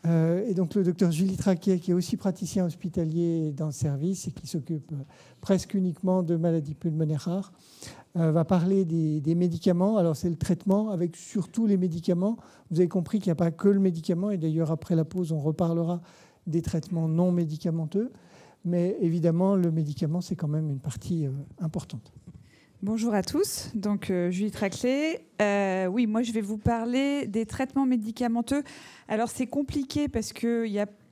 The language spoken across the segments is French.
Et donc le docteur Julie Traquet, qui est aussi praticien hospitalier dans le service et qui s'occupe presque uniquement de maladies pulmonaires rares, va parler des médicaments. Alors c'est le traitement avec surtout les médicaments. Vous avez compris qu'il n'y a pas que le médicament, et d'ailleurs après la pause on reparlera des traitements non médicamenteux. Mais évidemment le médicament c'est quand même une partie importante. Bonjour à tous, donc Julie Traclet. Oui, moi je vais vous parler des traitements médicamenteux. Alors c'est compliqué parce que,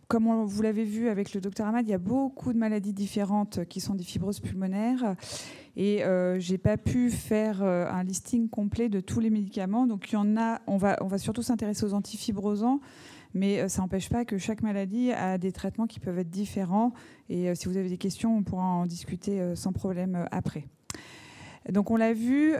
comme vous l'avez vu avec le docteur Ahmad, il y a beaucoup de maladies différentes qui sont des fibroses pulmonaires. Et je n'ai pas pu faire un listing complet de tous les médicaments. Donc il y en a, on va surtout s'intéresser aux antifibrosants. Mais ça n'empêche pas que chaque maladie a des traitements qui peuvent être différents. Et si vous avez des questions, on pourra en discuter sans problème après. Donc on l'a vu,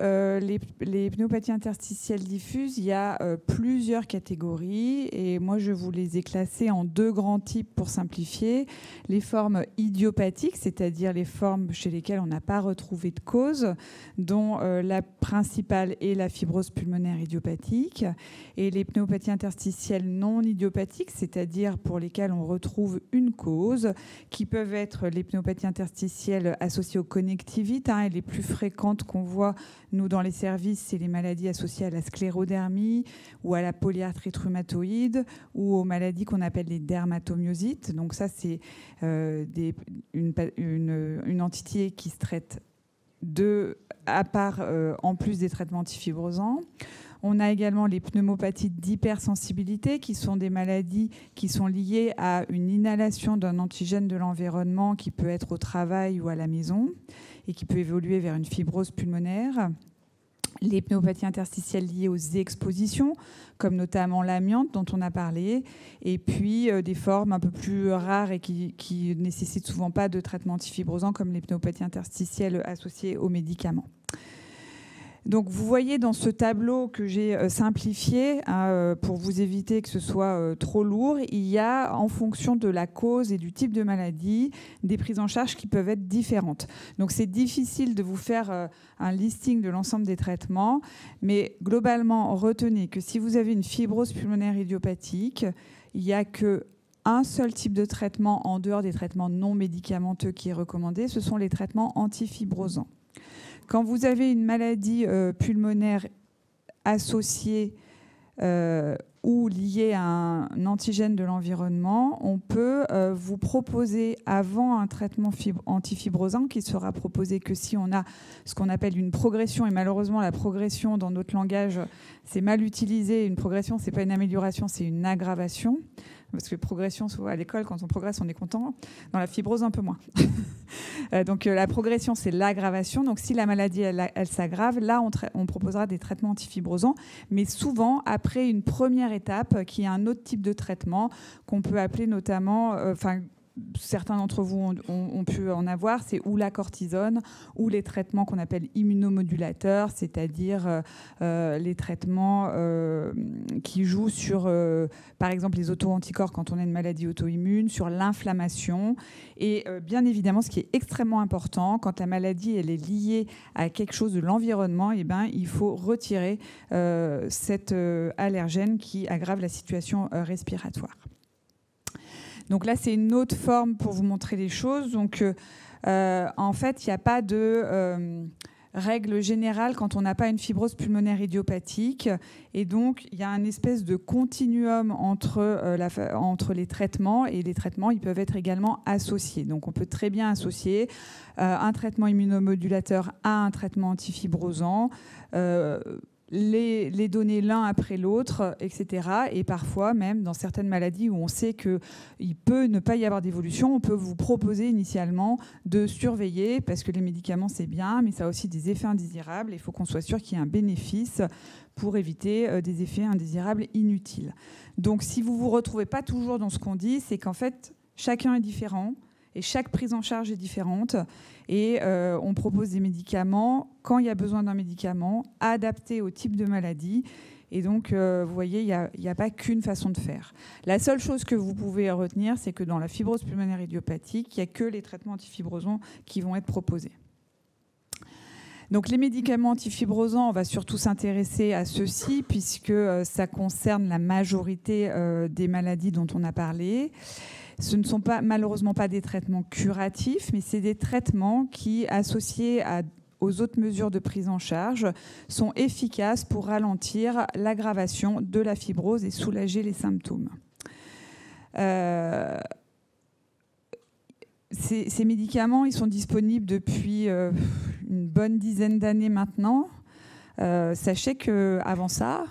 les pneumopathies interstitielles diffuses, il y a plusieurs catégories et moi je vous les ai classées en deux grands types pour simplifier. Les formes idiopathiques, c'est-à-dire les formes chez lesquelles on n'a pas retrouvé de cause, dont la principale est la fibrose pulmonaire idiopathique, et les pneumopathies interstitielles non idiopathiques, c'est-à-dire pour lesquelles on retrouve une cause, qui peuvent être les pneumopathies interstitielles associées aux connectivites, et les plus fréquentes qu'on voit, nous, dans les services, c'est les maladies associées à la sclérodermie ou à la polyarthrite rhumatoïde ou aux maladies qu'on appelle les dermatomyosites. Donc ça, c'est une entité qui se traite à part, en plus des traitements antifibrosants. On a également les pneumopathies d'hypersensibilité, qui sont des maladies qui sont liées à une inhalation d'un antigène de l'environnement qui peut être au travail ou à la maison et qui peut évoluer vers une fibrose pulmonaire. Les pneumopathies interstitielles liées aux expositions, comme notamment l'amiante dont on a parlé, et puis des formes un peu plus rares et qui nécessitent souvent pas de traitement antifibrosant, comme les pneumopathies interstitielles associées aux médicaments. Donc vous voyez dans ce tableau que j'ai simplifié, pour vous éviter que ce soit trop lourd, il y a, en fonction de la cause et du type de maladie, des prises en charge qui peuvent être différentes. Donc c'est difficile de vous faire un listing de l'ensemble des traitements, mais globalement, retenez que si vous avez une fibrose pulmonaire idiopathique, il n'y a qu'un seul type de traitement en dehors des traitements non médicamenteux qui est recommandé, ce sont les traitements antifibrosants. Quand vous avez une maladie pulmonaire associée ou liée à un antigène de l'environnement, on peut vous proposer avant un traitement antifibrosant qui sera proposé que si on a ce qu'on appelle une progression, et malheureusement la progression dans notre langage c'est mal utilisé. Une progression, c'est pas une amélioration, c'est une aggravation. Parce que progression, souvent à l'école, quand on progresse, on est content. Dans la fibrose, un peu moins. Donc la progression, c'est l'aggravation. Donc si la maladie, elle s'aggrave, là, on proposera des traitements antifibrosants. Mais souvent, après une première étape, qui est un autre type de traitement, qu'on peut appeler notamment... certains d'entre vous ont pu en avoir, c'est ou la cortisone ou les traitements qu'on appelle immunomodulateurs, c'est-à-dire les traitements qui jouent sur, par exemple, les auto-anticorps quand on a une maladie auto-immune, sur l'inflammation. Et bien évidemment, ce qui est extrêmement important, quand la maladie elle est liée à quelque chose de l'environnement, il faut retirer cet allergène qui aggrave la situation respiratoire. Donc là, c'est une autre forme pour vous montrer les choses. Donc, en fait, il n'y a pas de règle générale quand on n'a pas une fibrose pulmonaire idiopathique. Et donc, il y a une espèce de continuum entre les traitements. Et les traitements, ils peuvent être également associés. Donc, on peut très bien associer un traitement immunomodulateur à un traitement antifibrosant. Les donner l'un après l'autre, etc. Et parfois, même dans certaines maladies où on sait qu'il peut ne pas y avoir d'évolution, on peut vous proposer initialement de surveiller, parce que les médicaments, c'est bien, mais ça a aussi des effets indésirables. Il faut qu'on soit sûr qu'il y ait un bénéfice pour éviter des effets indésirables inutiles. Donc, si vous ne vous retrouvez pas toujours dans ce qu'on dit, c'est qu'en fait, chacun est différent. Et chaque prise en charge est différente. Et on propose des médicaments quand il y a besoin d'un médicament, adapté au type de maladie. Et donc, vous voyez, il n'y a pas qu'une façon de faire. La seule chose que vous pouvez retenir, c'est que dans la fibrose pulmonaire idiopathique, il n'y a que les traitements antifibrosants qui vont être proposés. Donc les médicaments antifibrosants, on va surtout s'intéresser à ceux-ci puisque ça concerne la majorité des maladies dont on a parlé. Ce ne sont malheureusement pas des traitements curatifs, mais c'est des traitements qui, associés aux autres mesures de prise en charge, sont efficaces pour ralentir l'aggravation de la fibrose et soulager les symptômes. Ces médicaments, ils sont disponibles depuis une bonne dizaine d'années maintenant. Sachez qu'avant ça,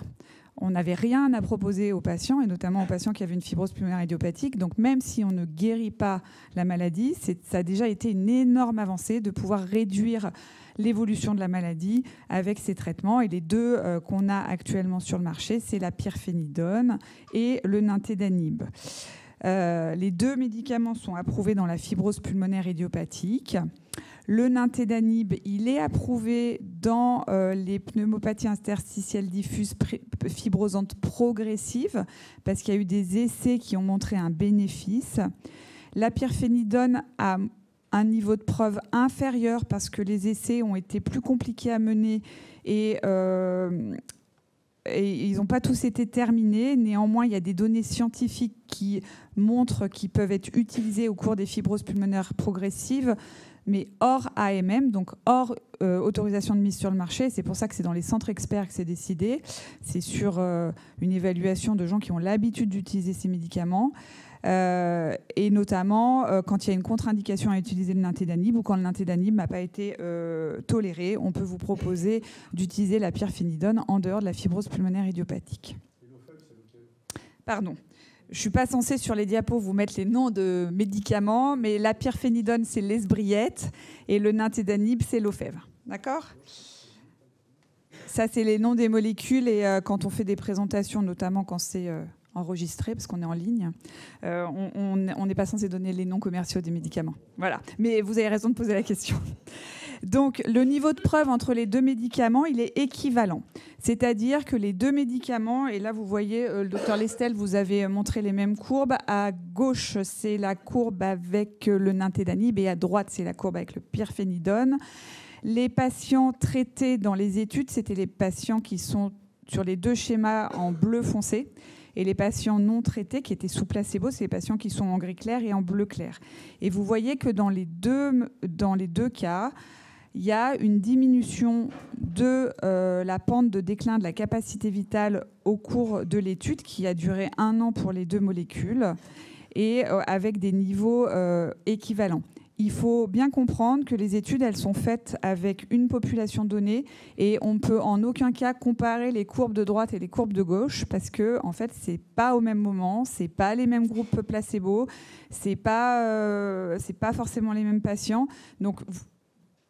on n'avait rien à proposer aux patients, et notamment aux patients qui avaient une fibrose pulmonaire idiopathique. Donc même si on ne guérit pas la maladie, ça a déjà été une énorme avancée de pouvoir réduire l'évolution de la maladie avec ces traitements. Et les deux qu'on a actuellement sur le marché, c'est la pirfénidone et le nintédanib. Les deux médicaments sont approuvés dans la fibrose pulmonaire idiopathique. Le nintédanib, il est approuvé dans les pneumopathies interstitielles diffuses fibrosantes progressives parce qu'il y a eu des essais qui ont montré un bénéfice. La pirfénidone a un niveau de preuve inférieur parce que les essais ont été plus compliqués à mener et ils n'ont pas tous été terminés. Néanmoins, il y a des données scientifiques qui montrent qu'ils peuvent être utilisés au cours des fibroses pulmonaires progressives, mais hors AMM, donc hors autorisation de mise sur le marché. C'est pour ça que c'est dans les centres experts que c'est décidé. C'est sur une évaluation de gens qui ont l'habitude d'utiliser ces médicaments. Et notamment quand il y a une contre-indication à utiliser le nintédanib ou quand le nintédanib n'a pas été toléré, on peut vous proposer d'utiliser la pirfénidone en dehors de la fibrose pulmonaire idiopathique. Pardon. Je ne suis pas censée sur les diapos vous mettre les noms de médicaments, mais la pirfénidone, c'est l'esbriette et le nintédanib, c'est l'Ofev. D'accord ? Ça, c'est les noms des molécules et quand on fait des présentations, notamment quand c'est enregistré, parce qu'on est en ligne, on n'est pas censé donner les noms commerciaux des médicaments. Voilà. Mais vous avez raison de poser la question. Donc, le niveau de preuve entre les deux médicaments, il est équivalent. C'est-à-dire que les deux médicaments, et là, vous voyez, le docteur Lestel, vous avez montré les mêmes courbes. À gauche, c'est la courbe avec le nintédanib et à droite, c'est la courbe avec le pirfénidone. Les patients traités dans les études, c'était les patients qui sont sur les deux schémas en bleu foncé. Et les patients non traités, qui étaient sous placebo, c'est les patients qui sont en gris clair et en bleu clair. Et vous voyez que dans les deux cas, il y a une diminution de la pente de déclin de la capacité vitale au cours de l'étude, qui a duré 1 an pour les deux molécules, et avec des niveaux équivalents. Il faut bien comprendre que les études, elles sont faites avec une population donnée et on ne peut en aucun cas comparer les courbes de droite et les courbes de gauche parce que, en fait, ce n'est pas au même moment, ce n'est pas les mêmes groupes placebo, ce n'est pas forcément les mêmes patients. Donc,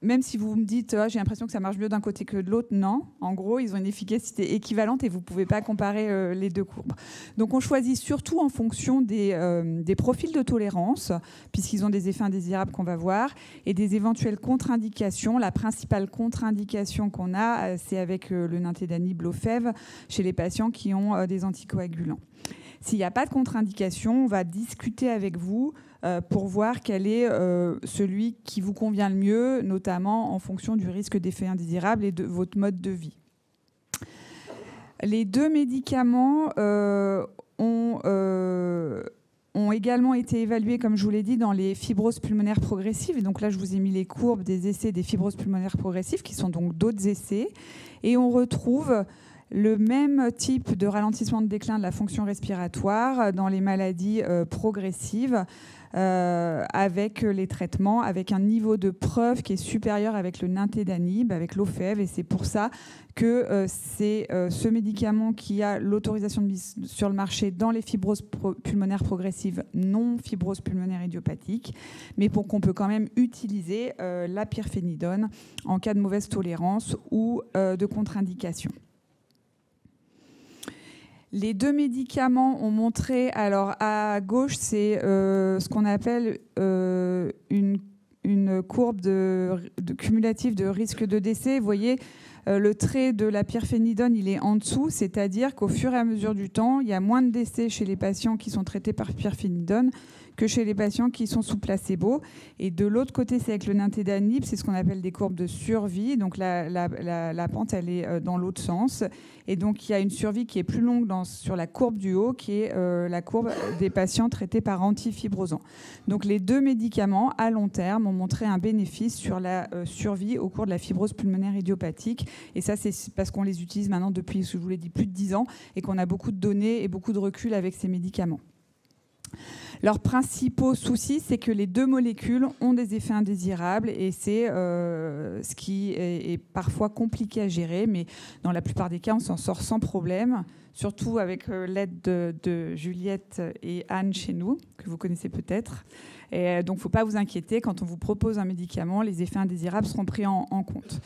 même si vous me dites j'ai l'impression que ça marche mieux d'un côté que de l'autre, non. En gros, ils ont une efficacité équivalente et vous ne pouvez pas comparer les deux courbes. Donc on choisit surtout en fonction des profils de tolérance, puisqu'ils ont des effets indésirables qu'on va voir, et des éventuelles contre-indications. La principale contre-indication qu'on a, c'est avec le nintédanib, l'Ofev, chez les patients qui ont des anticoagulants. S'il n'y a pas de contre-indication, on va discuter avec vous pour voir quel est celui qui vous convient le mieux, notamment en fonction du risque d'effet indésirable et de votre mode de vie. Les deux médicaments ont également été évalués, comme je vous l'ai dit, dans les fibroses pulmonaires progressives. Et donc là, je vous ai mis les courbes des essais des fibroses pulmonaires progressives, qui sont donc d'autres essais. Et on retrouve le même type de ralentissement de déclin de la fonction respiratoire dans les maladies progressives avec les traitements, avec un niveau de preuve qui est supérieur avec le nintédanib, avec l'Ofev. Et c'est pour ça que c'est ce médicament qui a l'autorisation de mise sur le marché dans les fibroses pulmonaires progressives, non fibroses pulmonaires idiopathiques, mais pour qu'on peut quand même utiliser la pirfénidone en cas de mauvaise tolérance ou de contre-indication. Les deux médicaments ont montré, alors à gauche, c'est ce qu'on appelle une courbe de cumulative de risque de décès. Vous voyez, Le trait de la pyrphénidone, il est en dessous, c'est-à-dire qu'au fur et à mesure du temps, il y a moins de décès chez les patients qui sont traités par pyrphénidone que chez les patients qui sont sous placebo. Et de l'autre côté, c'est avec le nintédanib, c'est ce qu'on appelle des courbes de survie. Donc la pente, elle est dans l'autre sens. Et donc il y a une survie qui est plus longue sur la courbe du haut, qui est la courbe des patients traités par antifibrosants. Donc les deux médicaments, à long terme, ont montré un bénéfice sur la survie au cours de la fibrose pulmonaire idiopathique. Et ça, c'est parce qu'on les utilise maintenant depuis, je vous l'ai dit, plus de 10 ans et qu'on a beaucoup de données et beaucoup de recul avec ces médicaments. Leurs principaux soucis, c'est que les deux molécules ont des effets indésirables et c'est ce qui est parfois compliqué à gérer, mais dans la plupart des cas, on s'en sort sans problème, surtout avec l'aide de Juliette et Anne chez nous, que vous connaissez peut-être. Et donc, il ne faut pas vous inquiéter, quand on vous propose un médicament, les effets indésirables seront pris en compte.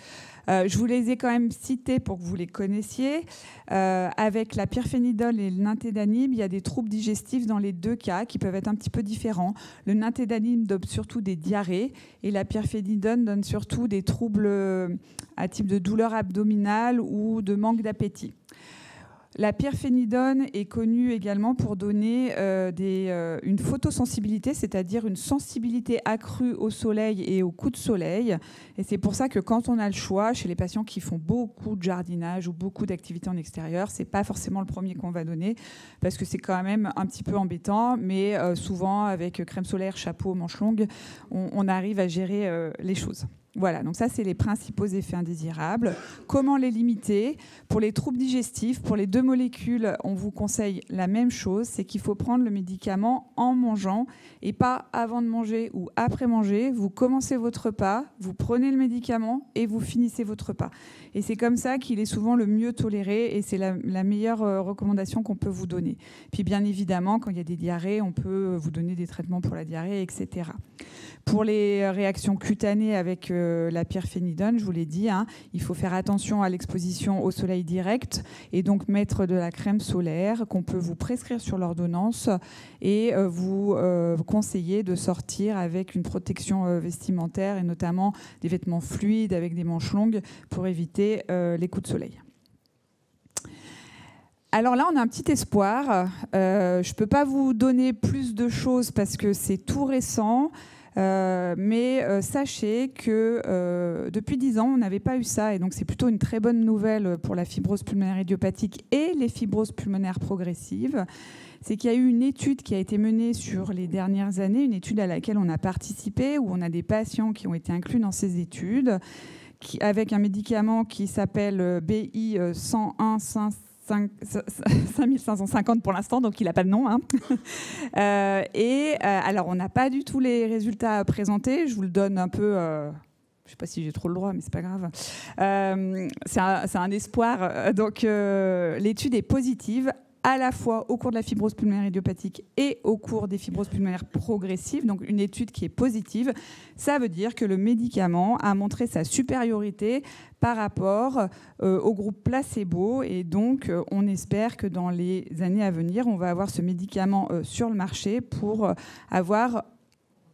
Je vous les ai quand même cités pour que vous les connaissiez. Avec la pyrphénidone et le nintédanib, il y a des troubles digestifs dans les deux cas qui peuvent être un petit peu différents. Le nintédanib donne surtout des diarrhées et la pyrphénidone donne surtout des troubles à type de douleur abdominale ou de manque d'appétit. La pyrphénidone est connue également pour donner une photosensibilité, c'est-à-dire une sensibilité accrue au soleil et aux coups de soleil. Et c'est pour ça que quand on a le choix, chez les patients qui font beaucoup de jardinage ou beaucoup d'activités en extérieur, ce n'est pas forcément le premier qu'on va donner, parce que c'est quand même un petit peu embêtant, mais souvent avec crème solaire, chapeau, manches longues, on arrive à gérer les choses. Voilà, donc ça, c'est les principaux effets indésirables. Comment les limiter? Pour les troubles digestifs, pour les deux molécules, on vous conseille la même chose, c'est qu'il faut prendre le médicament en mangeant et pas avant de manger ou après manger. Vous commencez votre repas, vous prenez le médicament et vous finissez votre repas. Et c'est comme ça qu'il est souvent le mieux toléré et c'est la meilleure recommandation qu'on peut vous donner. Puis bien évidemment, quand il y a des diarrhées, on peut vous donner des traitements pour la diarrhée, etc. Pour les réactions cutanées avec la pyrphénidone, je vous l'ai dit, il faut faire attention à l'exposition au soleil direct et donc mettre de la crème solaire qu'on peut vous prescrire sur l'ordonnance et vous conseiller de sortir avec une protection vestimentaire et notamment des vêtements fluides avec des manches longues pour éviter les coups de soleil. Alors là, on a un petit espoir. Je ne peux pas vous donner plus de choses parce que c'est tout récent. Mais sachez que depuis 10 ans, on n'avait pas eu ça. Et donc, c'est plutôt une très bonne nouvelle pour la fibrose pulmonaire idiopathique et les fibroses pulmonaires progressives. C'est qu'il y a eu une étude qui a été menée sur les dernières années, une étude à laquelle on a participé, où on a des patients qui ont été inclus dans ces études, avec un médicament qui s'appelle BI 5550 pour l'instant, donc il n'a pas de nom. Alors, on n'a pas du tout les résultats à présenter. Je vous le donne un peu... je ne sais pas si j'ai trop le droit, mais ce n'est pas grave. C'est un espoir. Donc, l'étude est positive à la fois au cours de la fibrose pulmonaire idiopathique et au cours des fibroses pulmonaires progressives, donc une étude qui est positive. Ça veut dire que le médicament a montré sa supériorité par rapport au groupe placebo et donc on espère que dans les années à venir, on va avoir ce médicament sur le marché pour avoir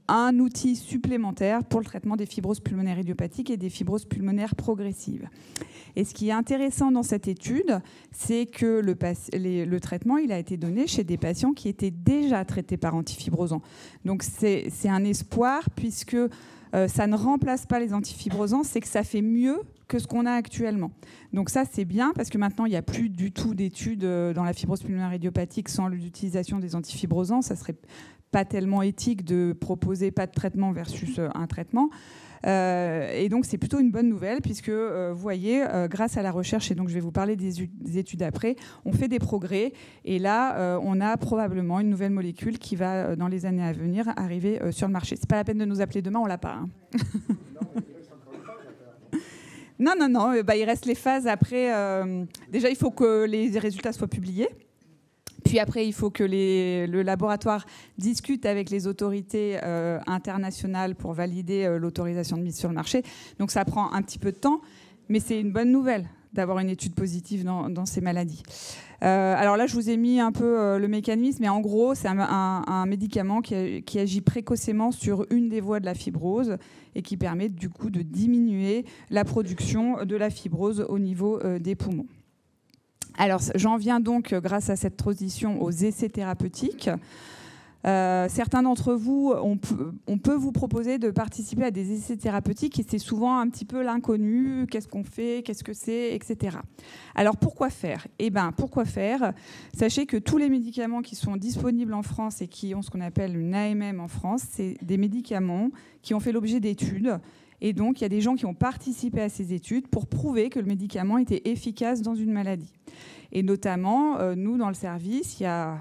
un outil supplémentaire pour le traitement des fibroses pulmonaires idiopathiques et des fibroses pulmonaires progressives. Et ce qui est intéressant dans cette étude, c'est que le traitement il a été donné chez des patients qui étaient déjà traités par antifibrosants. Donc c'est un espoir puisque ça ne remplace pas les antifibrosants, c'est que ça fait mieux que ce qu'on a actuellement. Donc ça, c'est bien parce que maintenant, il n'y a plus du tout d'études dans la fibrose pulmonaire idiopathique sans l'utilisation des antifibrosants. Ça serait pas tellement éthique de proposer pas de traitement versus un traitement. Et donc, c'est plutôt une bonne nouvelle puisque, vous voyez, grâce à la recherche, et donc je vais vous parler des études après, on fait des progrès. Et là, on a probablement une nouvelle molécule qui va, dans les années à venir, arriver sur le marché. C'est pas la peine de nous appeler demain, on l'a pas. Non, il reste les phases après. Déjà, il faut que les résultats soient publiés. Puis après, il faut que le laboratoire discute avec les autorités internationales pour valider l'autorisation de mise sur le marché. Donc ça prend un petit peu de temps, mais c'est une bonne nouvelle. d'avoir une étude positive dans ces maladies. Alors là, je vous ai mis un peu le mécanisme, mais en gros, c'est un médicament qui agit précocement sur une des voies de la fibrose et qui permet du coup de diminuer la production de la fibrose au niveau des poumons. Alors, j'en viens donc, grâce à cette transition, aux essais thérapeutiques. Certains d'entre vous, on peut vous proposer de participer à des essais thérapeutiques et c'est souvent un petit peu l'inconnu, qu'est-ce qu'on fait, qu'est-ce que c'est, etc. Alors pourquoi faire ? Eh bien, pourquoi faire ? Sachez que tous les médicaments qui sont disponibles en France et qui ont ce qu'on appelle une AMM en France, c'est des médicaments qui ont fait l'objet d'études. Et donc, il y a des gens qui ont participé à ces études pour prouver que le médicament était efficace dans une maladie. Et notamment, nous, dans le service, il y a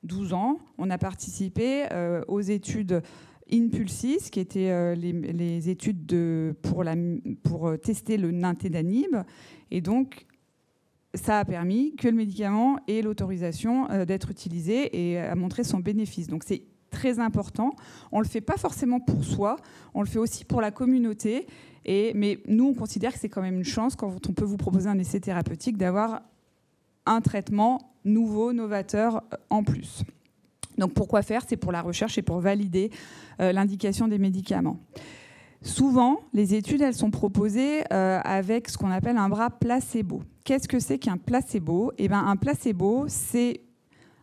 12 ans, on a participé aux études INPULSIS, qui étaient les études pour tester le nintédanib. Et donc, ça a permis que le médicament ait l'autorisation d'être utilisé et a montré son bénéfice. Donc, c'est très important. On ne le fait pas forcément pour soi, on le fait aussi pour la communauté. Mais nous, on considère que c'est quand même une chance, quand on peut vous proposer un essai thérapeutique, d'avoir un traitement nouveau, novateur en plus. Donc pourquoi faire ? C'est pour la recherche et pour valider l'indication des médicaments. Souvent, les études, elles sont proposées avec ce qu'on appelle un bras placebo. Qu'est-ce que c'est qu'un placebo ? Eh bien, un placebo, c'est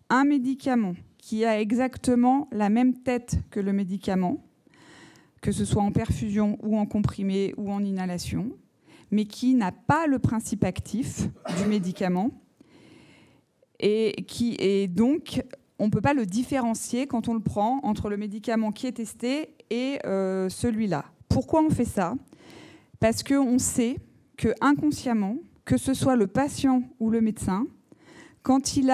un médicament qui a exactement la même tête que le médicament, que ce soit en perfusion ou en comprimé ou en inhalation, mais qui n'a pas le principe actif du médicament. Et donc, on ne peut pas le différencier quand on le prend entre le médicament qui est testé et celui-là. Pourquoi on fait ça ? Parce qu'on sait que inconsciemment, que ce soit le patient ou le médecin, quand il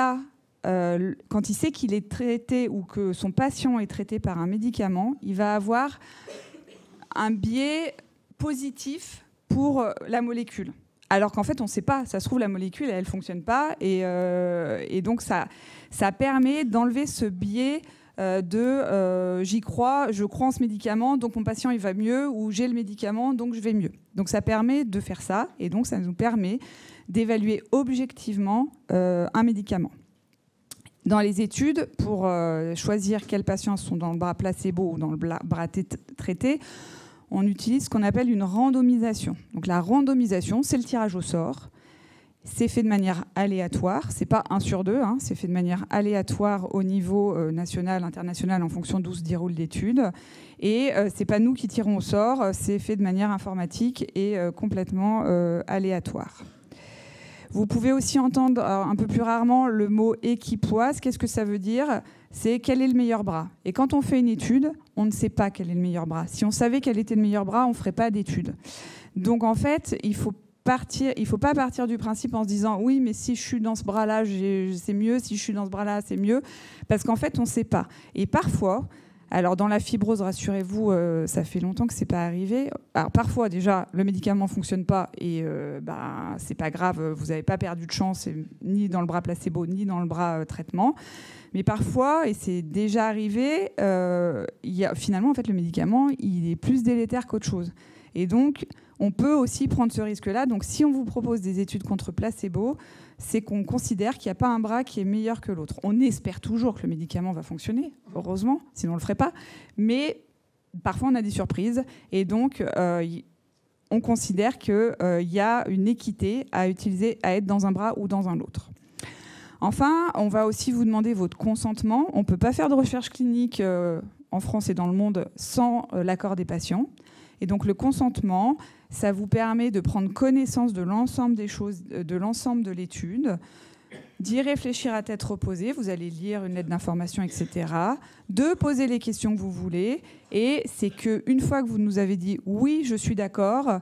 sait qu'il est traité ou que son patient est traité par un médicament, il va avoir un biais positif pour la molécule. Alors qu'en fait, on ne sait pas. Ça se trouve, la molécule, elle ne fonctionne pas. Et donc, ça permet d'enlever ce biais j'y crois, je crois en ce médicament, donc mon patient, il va mieux, ou j'ai le médicament, donc je vais mieux. Donc, ça permet de faire ça. Et donc, ça nous permet d'évaluer objectivement un médicament. Dans les études, pour choisir quels patients sont dans le bras placebo ou dans le bras traité, on utilise ce qu'on appelle une randomisation. Donc la randomisation, c'est le tirage au sort. C'est fait de manière aléatoire. C'est pas 1 sur 2, c'est fait de manière aléatoire au niveau national, international, en fonction d'où se déroule l'étude. Et c'est pas nous qui tirons au sort, c'est fait de manière informatique et complètement aléatoire. Vous pouvez aussi entendre un peu plus rarement le mot équipoise. Qu'est-ce que ça veut dire ? C'est quel est le meilleur bras. Et quand on fait une étude, on ne sait pas quel est le meilleur bras. Si on savait quel était le meilleur bras, on ne ferait pas d'étude. Donc en fait, il ne faut pas partir du principe en se disant oui, mais si je suis dans ce bras-là, c'est mieux, si je suis dans ce bras-là, c'est mieux. Parce qu'en fait, on ne sait pas. Et parfois, alors dans la fibrose, rassurez-vous, ça fait longtemps que ce n'est pas arrivé. Alors parfois, déjà, le médicament ne fonctionne pas et c'est pas grave, vous n'avez pas perdu de chance, ni dans le bras placebo, ni dans le bras traitement. Mais parfois, et c'est déjà arrivé, finalement, en fait, le médicament, il est plus délétère qu'autre chose. Et donc, on peut aussi prendre ce risque-là. Donc, si on vous propose des études contre placebo, c'est qu'on considère qu'il n'y a pas un bras qui est meilleur que l'autre. On espère toujours que le médicament va fonctionner, heureusement, sinon on ne le ferait pas. Mais parfois, on a des surprises. Et donc, on considère qu'il y a une équité à utiliser, à être dans un bras ou dans un autre. Enfin, on va aussi vous demander votre consentement. On ne peut pas faire de recherche clinique en France et dans le monde sans l'accord des patients. Et donc le consentement, ça vous permet de prendre connaissance de l'ensemble des choses, de l'ensemble de l'étude, d'y réfléchir à tête reposée. Vous allez lire une lettre d'information, etc. De poser les questions que vous voulez. Et c'est qu'une fois que vous nous avez dit « oui, je suis d'accord »,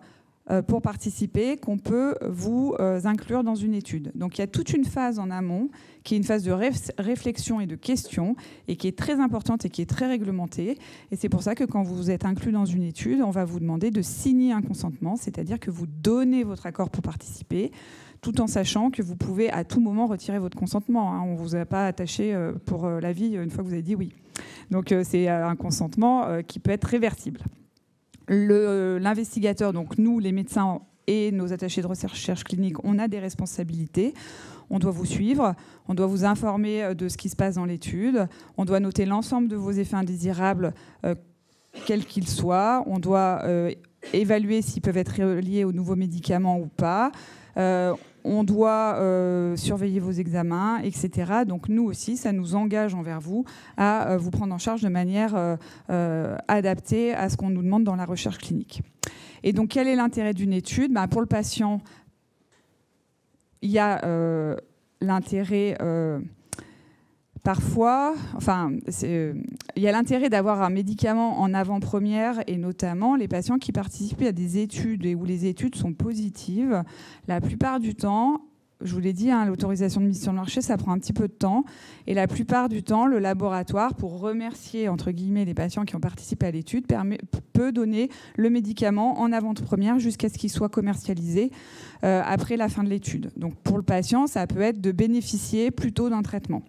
pour participer, qu'on peut vous inclure dans une étude. Donc il y a toute une phase en amont qui est une phase de réflexion et de questions et qui est très importante et qui est très réglementée. Et c'est pour ça que quand vous êtes inclus dans une étude, on va vous demander de signer un consentement, c'est-à-dire que vous donnez votre accord pour participer, tout en sachant que vous pouvez à tout moment retirer votre consentement. On ne vous a pas attaché pour la vie une fois que vous avez dit oui. Donc c'est un consentement qui peut être réversible. L'investigateur, donc nous les médecins, et nos attachés de recherche clinique, on a des responsabilités. On doit vous suivre, on doit vous informer de ce qui se passe dans l'étude, on doit noter l'ensemble de vos effets indésirables, quels qu'ils soient, on doit évaluer s'ils peuvent être liés aux nouveaux médicaments ou pas, on doit surveiller vos examens, etc. Donc nous aussi, ça nous engage envers vous à vous prendre en charge de manière adaptée à ce qu'on nous demande dans la recherche clinique. Et donc quel est l'intérêt d'une étude ? Pour le patient, il y a l'intérêt parfois, il y a l'intérêt d'avoir un médicament en avant-première, et notamment les patients qui participent à des études et où les études sont positives. La plupart du temps, je vous l'ai dit, l'autorisation de mise sur le marché, ça prend un petit peu de temps. Et la plupart du temps, le laboratoire, pour remercier, entre guillemets, les patients qui ont participé à l'étude, peut donner le médicament en avant-première jusqu'à ce qu'il soit commercialisé après la fin de l'étude. Donc pour le patient, ça peut être de bénéficier plutôt d'un traitement.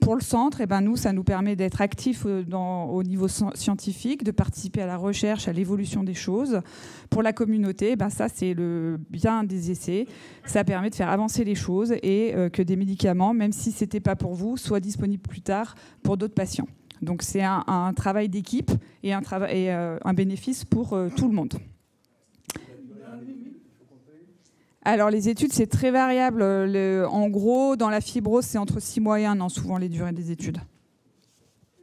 Pour le centre, nous, ça nous permet d'être actifs au niveau scientifique, de participer à la recherche, à l'évolution des choses. Pour la communauté, ça, c'est le bien des essais. Ça permet de faire avancer les choses et que des médicaments, même si ce n'était pas pour vous, soient disponibles plus tard pour d'autres patients. Donc c'est un travail d'équipe et un bénéfice pour tout le monde. Alors, les études, c'est très variable. En gros, dans la fibrose, c'est entre 6 mois et 1 an, souvent, les durées des études.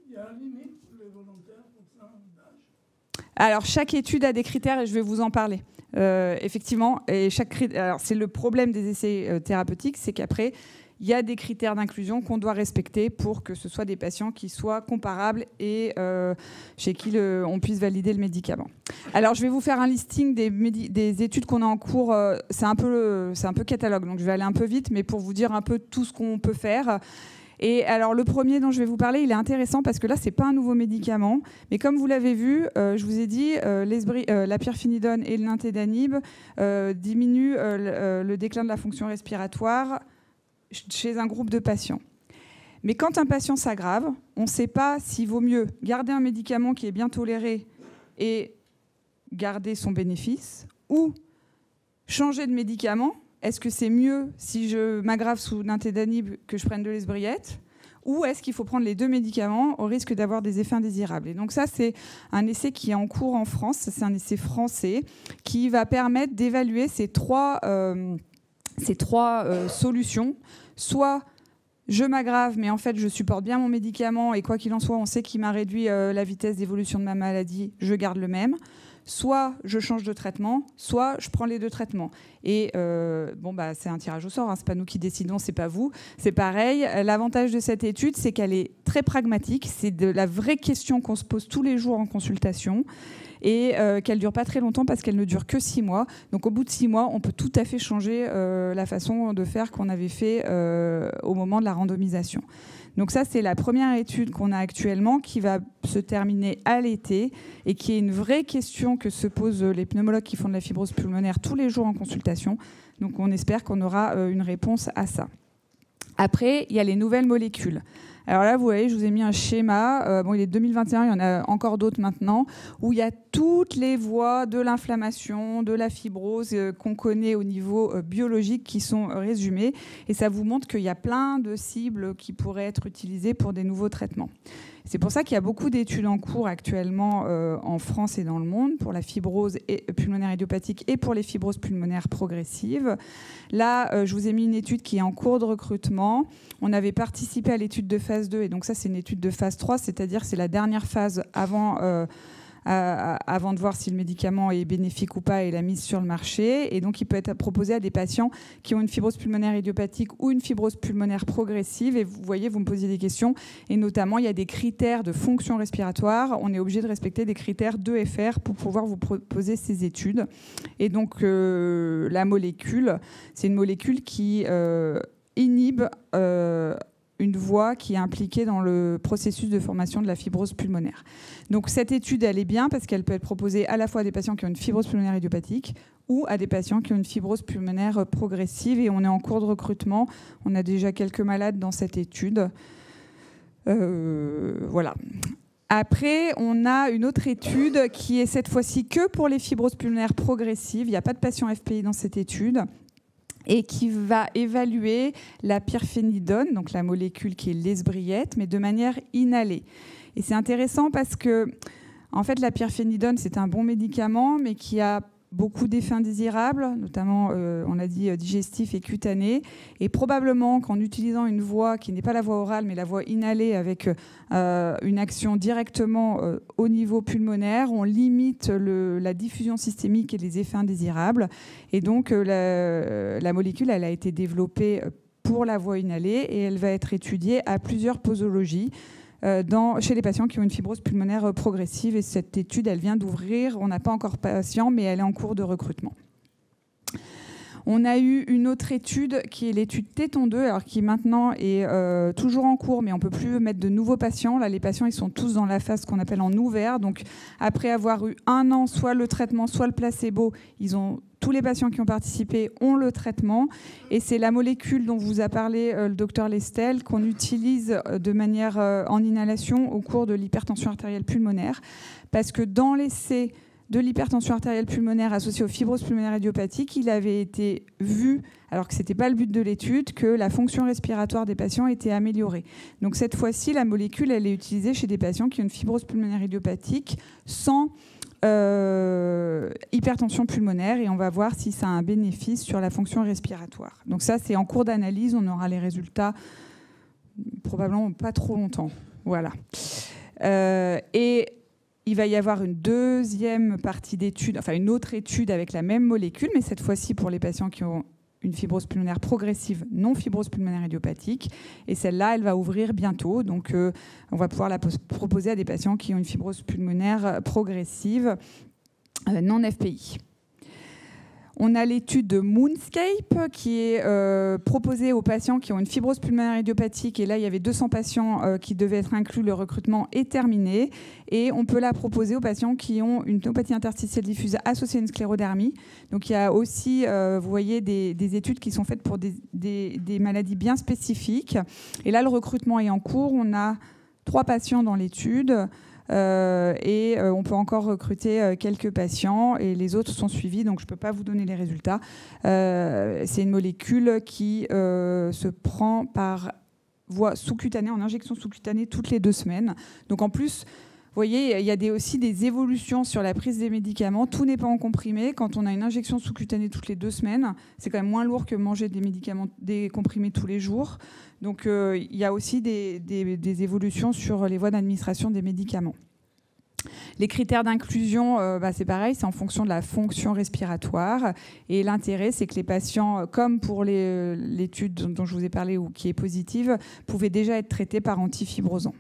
Il y a une limite pour les volontaires pour ça, d'âge ? Alors, chaque étude a des critères et je vais vous en parler. Effectivement, et alors, c'est le problème des essais thérapeutiques, c'est qu'après, il y a des critères d'inclusion qu'on doit respecter pour que ce soit des patients qui soient comparables et chez qui on puisse valider le médicament. Alors, je vais vous faire un listing des études qu'on a en cours. C'est un peu catalogue, donc je vais aller un peu vite, mais pour vous dire un peu tout ce qu'on peut faire. Et alors, le premier dont je vais vous parler, il est intéressant parce que là, ce n'est pas un nouveau médicament. Mais comme vous l'avez vu, je vous ai dit, la pirfenidone et le nintédanib diminuent le déclin de la fonction respiratoire chez un groupe de patients. Mais quand un patient s'aggrave, on ne sait pas s'il vaut mieux garder un médicament qui est bien toléré et garder son bénéfice, ou changer de médicament. Est-ce que c'est mieux si je m'aggrave sous nintédanib que je prenne de l'esbriette, ou est-ce qu'il faut prendre les deux médicaments au risque d'avoir des effets indésirables? Et donc ça, c'est un essai qui est en cours en France, c'est un essai français qui va permettre d'évaluer ces trois solutions. Soit je m'aggrave, mais en fait je supporte bien mon médicament et quoi qu'il en soit, on sait qu'il m'a réduit la vitesse d'évolution de ma maladie, je garde le même. Soit je change de traitement, soit je prends les deux traitements. Et c'est un tirage au sort, c'est pas nous qui décidons, c'est pas vous. C'est pareil. L'avantage de cette étude, c'est qu'elle est très pragmatique. C'est de la vraie question qu'on se pose tous les jours en consultation. Et qu'elle ne dure pas très longtemps parce qu'elle ne dure que 6 mois. Donc au bout de 6 mois, on peut tout à fait changer la façon de faire qu'on avait fait au moment de la randomisation. Donc ça, c'est la première étude qu'on a actuellement qui va se terminer à l'été et qui est une vraie question que se posent les pneumologues qui font de la fibrose pulmonaire tous les jours en consultation. Donc on espère qu'on aura une réponse à ça. Après, il y a les nouvelles molécules. Alors là, vous voyez, je vous ai mis un schéma. Il est 2021, il y en a encore d'autres maintenant, où il y a toutes les voies de l'inflammation, de la fibrose qu'on connaît au niveau biologique qui sont résumées. Et ça vous montre qu'il y a plein de cibles qui pourraient être utilisées pour des nouveaux traitements. C'est pour ça qu'il y a beaucoup d'études en cours actuellement en France et dans le monde pour la fibrose pulmonaire idiopathique et pour les fibroses pulmonaires progressives. Là, je vous ai mis une étude qui est en cours de recrutement. On avait participé à l'étude de phase 2 et donc ça, c'est une étude de phase 3, c'est-à-dire c'est la dernière phase avant de voir si le médicament est bénéfique ou pas et la mise sur le marché. Et donc, il peut être proposé à des patients qui ont une fibrose pulmonaire idiopathique ou une fibrose pulmonaire progressive. Et vous voyez, vous me posiez des questions. Et notamment, il y a des critères de fonction respiratoire. On est obligé de respecter des critères d'EFR pour pouvoir vous proposer ces études. Et donc, la molécule, c'est une molécule qui inhibe une voie qui est impliquée dans le processus de formation de la fibrose pulmonaire. Donc cette étude, elle est bien parce qu'elle peut être proposée à la fois à des patients qui ont une fibrose pulmonaire idiopathique ou à des patients qui ont une fibrose pulmonaire progressive. Et on est en cours de recrutement. On a déjà quelques malades dans cette étude. Voilà. Après, on a une autre étude qui est cette fois-ci que pour les fibroses pulmonaires progressives. Il n'y a pas de patient FPI dans cette étude. Et qui va évaluer la pyrphénidone, donc la molécule qui est l'esbriette, mais de manière inhalée. Et c'est intéressant parce que, en fait, la pyrphénidone, c'est un bon médicament, mais qui a beaucoup d'effets indésirables, notamment, on a dit, digestifs et cutanés. Et probablement qu'en utilisant une voie qui n'est pas la voie orale, mais la voie inhalée avec une action directement au niveau pulmonaire, on limite la diffusion systémique et les effets indésirables. Et donc, la molécule, elle a été développée pour la voie inhalée et elle va être étudiée à plusieurs posologies. Chez les patients qui ont une fibrose pulmonaire progressive. Et cette étude, elle vient d'ouvrir. On n'a pas encore patient, mais elle est en cours de recrutement. On a eu une autre étude qui est l'étude Téton 2, alors qui maintenant est toujours en cours, mais on ne peut plus mettre de nouveaux patients. Là, les patients, ils sont tous dans la phase qu'on appelle en ouvert. Donc, après avoir eu 1 an, soit le traitement, soit le placebo, tous les patients qui ont participé ont le traitement. Et c'est la molécule dont vous a parlé le docteur Lestel qu'on utilise de manière en inhalation au cours de l'hypertension artérielle pulmonaire. Parce que dans l'essai de l'hypertension artérielle pulmonaire associée aux fibroses pulmonaires idiopathiques, il avait été vu, alors que ce n'était pas le but de l'étude, que la fonction respiratoire des patients était améliorée. Donc cette fois-ci, la molécule, elle est utilisée chez des patients qui ont une fibrose pulmonaire idiopathique sans hypertension pulmonaire, et on va voir si ça a un bénéfice sur la fonction respiratoire. Donc ça, c'est en cours d'analyse, on aura les résultats probablement pas trop longtemps. Voilà. Et il va y avoir une deuxième partie d'étude, enfin une autre étude avec la même molécule, mais cette fois-ci pour les patients qui ont une fibrose pulmonaire progressive, non fibrose pulmonaire idiopathique. Et celle-là, elle va ouvrir bientôt. Donc, on va pouvoir la proposer à des patients qui ont une fibrose pulmonaire progressive, non FPI. On a l'étude de Moonscape qui est proposée aux patients qui ont une fibrose pulmonaire idiopathique. Et là, il y avait 200 patients qui devaient être inclus. Le recrutement est terminé. Et on peut la proposer aux patients qui ont une pneumopathie interstitielle diffuse associée à une sclérodermie. Donc, il y a aussi, vous voyez, des études qui sont faites pour des maladies bien spécifiques. Et là, le recrutement est en cours. On a 3 patients dans l'étude. Et on peut encore recruter quelques patients et les autres sont suivis, donc je ne peux pas vous donner les résultats. C'est une molécule qui se prend par voie sous-cutanée, en injection sous-cutanée toutes les 2 semaines. Donc en plus, vous voyez, il y a aussi des évolutions sur la prise des médicaments. Tout n'est pas en comprimé. Quand on a une injection sous-cutanée toutes les 2 semaines, c'est quand même moins lourd que manger des comprimés tous les jours. Donc il y a aussi des évolutions sur les voies d'administration des médicaments. Les critères d'inclusion, c'est pareil, c'est en fonction de la fonction respiratoire. Et l'intérêt, c'est que les patients, comme pour l'étude dont je vous ai parlé ou qui est positive, pouvaient déjà être traités par antifibrosants.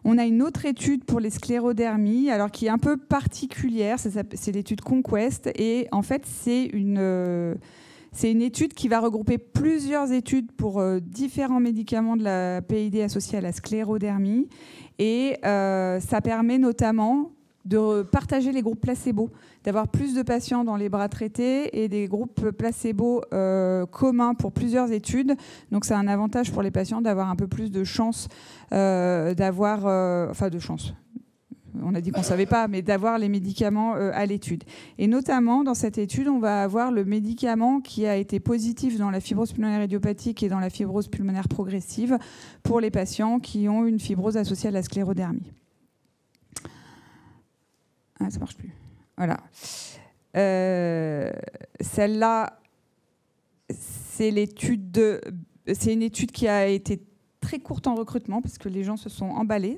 On a une autre étude pour les sclérodermies, alors qui est un peu particulière, c'est l'étude Conquest. Et en fait, c'est une étude qui va regrouper plusieurs études pour différents médicaments de la PID associés à la sclérodermie. Et ça permet notamment de partager les groupes placebo, d'avoir plus de patients dans les bras traités et des groupes placebo communs pour plusieurs études. Donc c'est un avantage pour les patients d'avoir un peu plus de chance de chance. On a dit qu'on ne savait pas, mais d'avoir les médicaments à l'étude. Et notamment, dans cette étude, on va avoir le médicament qui a été positif dans la fibrose pulmonaire idiopathique et dans la fibrose pulmonaire progressive pour les patients qui ont une fibrose associée à la sclérodermie. Ah, ça ne marche plus. Voilà. Celle-là, c'est une étude qui a été très courte en recrutement parce que les gens se sont emballés.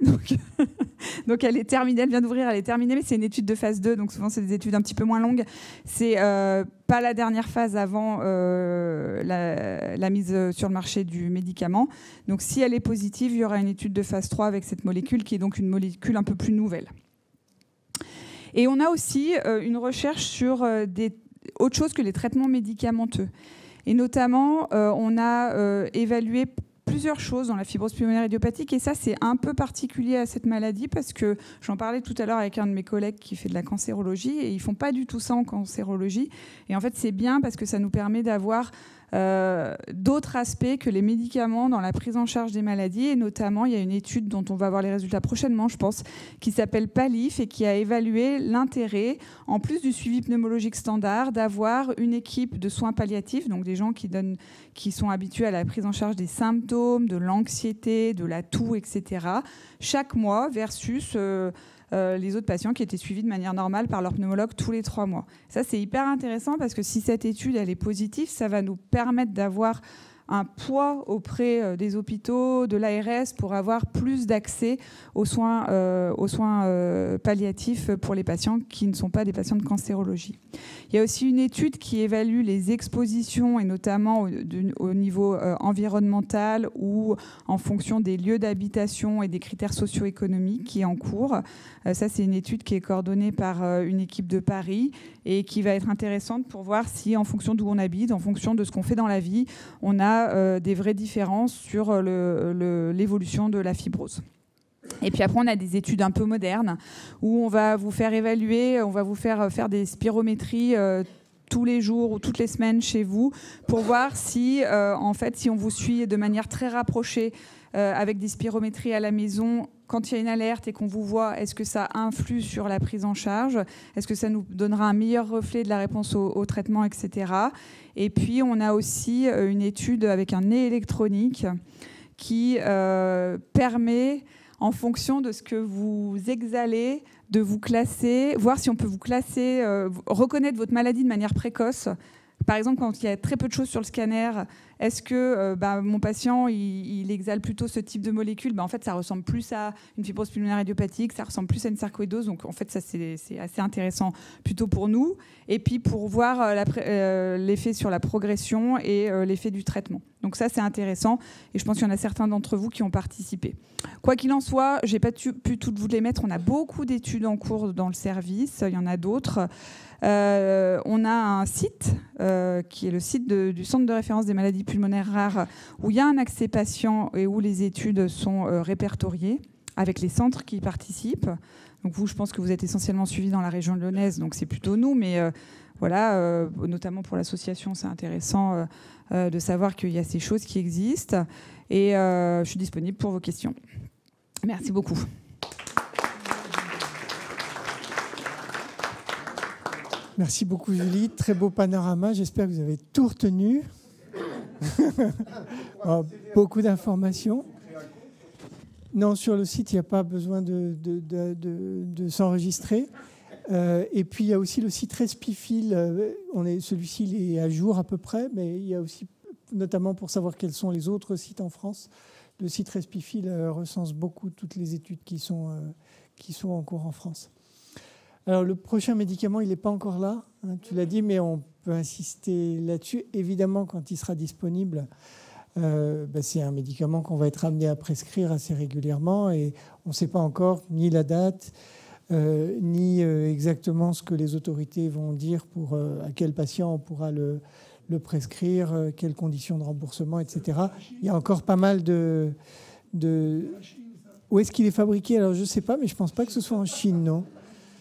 Donc elle est terminée, elle vient d'ouvrir, elle est terminée, mais c'est une étude de phase 2, donc souvent c'est des études un petit peu moins longues. C'est pas la dernière phase avant la mise sur le marché du médicament. Donc si elle est positive, il y aura une étude de phase 3 avec cette molécule qui est donc une molécule un peu plus nouvelle. Et on a aussi une recherche sur autre chose que les traitements médicamenteux. Et notamment, on a évalué plusieurs choses dans la fibrose pulmonaire idiopathique, et ça c'est un peu particulier à cette maladie parce que j'en parlais tout à l'heure avec un de mes collègues qui fait de la cancérologie et ils font pas du tout ça en cancérologie, et en fait c'est bien parce que ça nous permet d'avoir d'autres aspects que les médicaments dans la prise en charge des maladies. Et notamment, il y a une étude dont on va avoir les résultats prochainement, je pense, qui s'appelle PALIF et qui a évalué l'intérêt, en plus du suivi pneumologique standard, d'avoir une équipe de soins palliatifs, donc des gens qui sont habitués à la prise en charge des symptômes, de l'anxiété, de la toux, etc., chaque mois versus les autres patients qui étaient suivis de manière normale par leur pneumologue tous les 3 mois. Ça, c'est hyper intéressant parce que si cette étude elle est positive, ça va nous permettre d'avoir un poids auprès des hôpitaux, de l'ARS, pour avoir plus d'accès aux soins palliatifs pour les patients qui ne sont pas des patients de cancérologie. Il y a aussi une étude qui évalue les expositions, et notamment au niveau environnemental ou en fonction des lieux d'habitation et des critères socio-économiques, qui est en cours. Ça, c'est une étude qui est coordonnée par une équipe de Paris et qui va être intéressante pour voir si, en fonction d'où on habite, en fonction de ce qu'on fait dans la vie, on a des vraies différences sur l'évolution de la fibrose. Et puis après, on a des études un peu modernes où on va vous faire évaluer, on va vous faire des spirométries tous les jours ou toutes les semaines chez vous pour voir si, en fait, si on vous suit de manière très rapprochée avec des spirométries à la maison, quand il y a une alerte et qu'on vous voit, est-ce que ça influe sur la prise en charge? Est-ce que ça nous donnera un meilleur reflet de la réponse au traitement, etc. Et puis, on a aussi une étude avec un nez électronique qui permet, en fonction de ce que vous exhalez, de vous classer, voir si on peut vous classer, reconnaître votre maladie de manière précoce. Par exemple, quand il y a très peu de choses sur le scanner, est-ce que mon patient il exhale plutôt ce type de molécule? En fait, ça ressemble plus à une fibrose pulmonaire idiopathique, ça ressemble plus à une sarcoïdose. Donc, en fait, ça, c'est assez intéressant plutôt pour nous. Et puis, pour voir l'effet sur la progression et l'effet du traitement. Donc, ça, c'est intéressant. Et je pense qu'il y en a certains d'entre vous qui ont participé. Quoi qu'il en soit, je n'ai pas pu toutes vous les mettre. On a beaucoup d'études en cours dans le service. Il y en a d'autres. On a un site qui est le site du Centre de référence des maladies pulmonaires rares, où il y a un accès patient et où les études sont répertoriées avec les centres qui y participent. Donc vous, je pense que vous êtes essentiellement suivis dans la région lyonnaise, donc c'est plutôt nous, mais voilà, notamment pour l'association, c'est intéressant de savoir qu'il y a ces choses qui existent. Et je suis disponible pour vos questions. Merci beaucoup. Merci beaucoup, Julie. Très beau panorama. J'espère que vous avez tout retenu. Beaucoup d'informations. Non, sur le site, il n'y a pas besoin de s'enregistrer. Et puis, il y a aussi le site Respifil. Celui-ci il est à jour à peu près, mais il y a aussi, notamment pour savoir quels sont les autres sites en France, le site Respifil recense beaucoup toutes les études qui sont en cours en France. Alors, le prochain médicament, il n'est pas encore là, hein, tu l'as dit, mais on peut insister là-dessus. Évidemment, quand il sera disponible, c'est un médicament qu'on va être amené à prescrire assez régulièrement et on ne sait pas encore ni la date, ni exactement ce que les autorités vont dire pour à quel patient on pourra le prescrire, quelles conditions de remboursement, etc. Il y a encore pas mal de... Où est-ce qu'il est fabriqué? Alors, je ne sais pas, mais je ne pense pas que ce soit en Chine, non?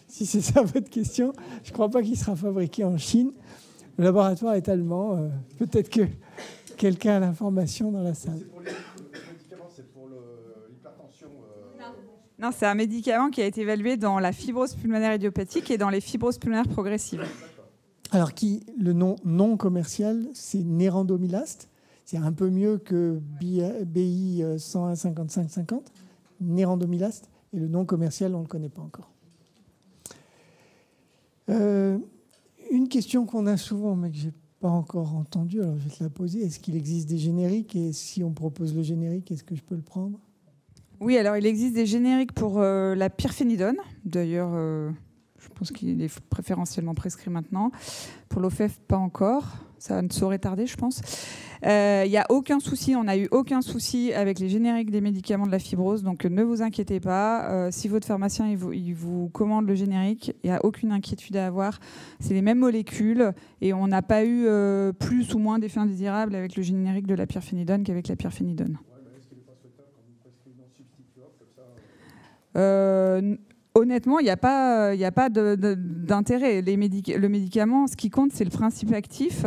Si c'est ça votre question, je ne crois pas qu'il sera fabriqué en Chine. Le laboratoire est allemand. Peut-être que quelqu'un a l'information dans la salle. C'est pour le médicament, c'est pour l'hypertension. Non, c'est un médicament qui a été évalué dans la fibrose pulmonaire idiopathique et dans les fibroses pulmonaires progressives. Alors, le nom non commercial, c'est nérandomilast. C'est un peu mieux que BI 101-55-50, nérandomilast. Et le nom commercial, on ne le connaît pas encore. Une question qu'on a souvent, mais que je n'ai pas encore entendue, alors je vais te la poser. Est-ce qu'il existe des génériques? Et si on propose le générique, est-ce que je peux le prendre? Oui, alors il existe des génériques pour la pyrphénidone. D'ailleurs, je pense qu'il est préférentiellement prescrit maintenant. Pour l'OFEF, pas encore. Ça ne saurait tarder, je pense. Il n'y a aucun souci, on n'a eu aucun souci avec les génériques des médicaments de la fibrose, donc ne vous inquiétez pas. Si votre pharmacien il vous commande le générique, il n'y a aucune inquiétude à avoir. C'est les mêmes molécules et on n'a pas eu plus ou moins d'effets indésirables avec le générique de la pyrphénidone qu'avec la pyrphénidone. Est-ce qu'il n'est pas souhaitable quand vous prescrivez non substituable comme ça Honnêtement, il n'y a pas d'intérêt. Le médicament, ce qui compte, c'est le principe actif.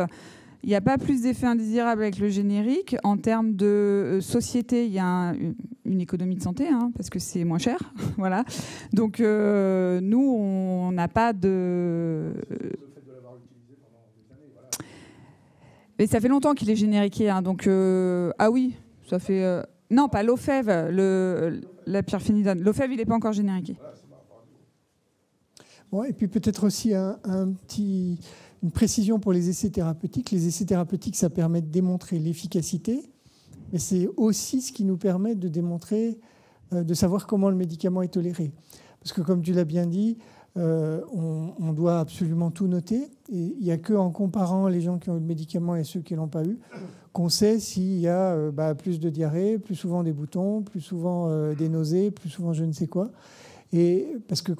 Il n'y a pas plus d'effets indésirables avec le générique. En termes de société, il y a une économie de santé, hein, parce que c'est moins cher. Voilà. Donc, nous, on n'a pas de... Mais ça fait longtemps qu'il est génériqué. Hein, donc, ah oui, ça fait... non, pas l'OFEV, la pyrphénidone. L'OFEV, il n'est pas encore génériqué. Bon, et puis peut-être aussi une précision pour les essais thérapeutiques. Les essais thérapeutiques, ça permet de démontrer l'efficacité, mais c'est aussi ce qui nous permet de démontrer, de savoir comment le médicament est toléré. Parce que comme tu l'as bien dit, on doit absolument tout noter. Et il n'y a qu'en comparant les gens qui ont eu le médicament et ceux qui ne l'ont pas eu qu'on sait s'il y a plus de diarrhée, plus souvent des boutons, plus souvent des nausées, plus souvent je ne sais quoi. Et parce que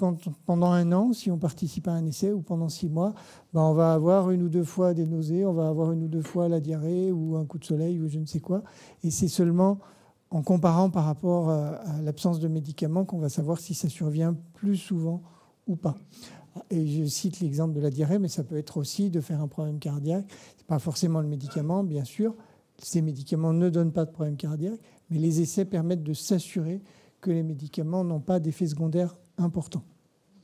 pendant 1 an, si on participe à un essai, ou pendant 6 mois, on va avoir 1 ou 2 fois des nausées, on va avoir 1 ou 2 fois la diarrhée ou un coup de soleil ou je ne sais quoi. Et c'est seulement en comparant par rapport à l'absence de médicaments qu'on va savoir si ça survient plus souvent ou pas. Et je cite l'exemple de la diarrhée, mais ça peut être aussi de faire un problème cardiaque. Ce n'est pas forcément le médicament, bien sûr. Ces médicaments ne donnent pas de problème cardiaque, mais les essais permettent de s'assurer que les médicaments n'ont pas d'effets secondaires importants.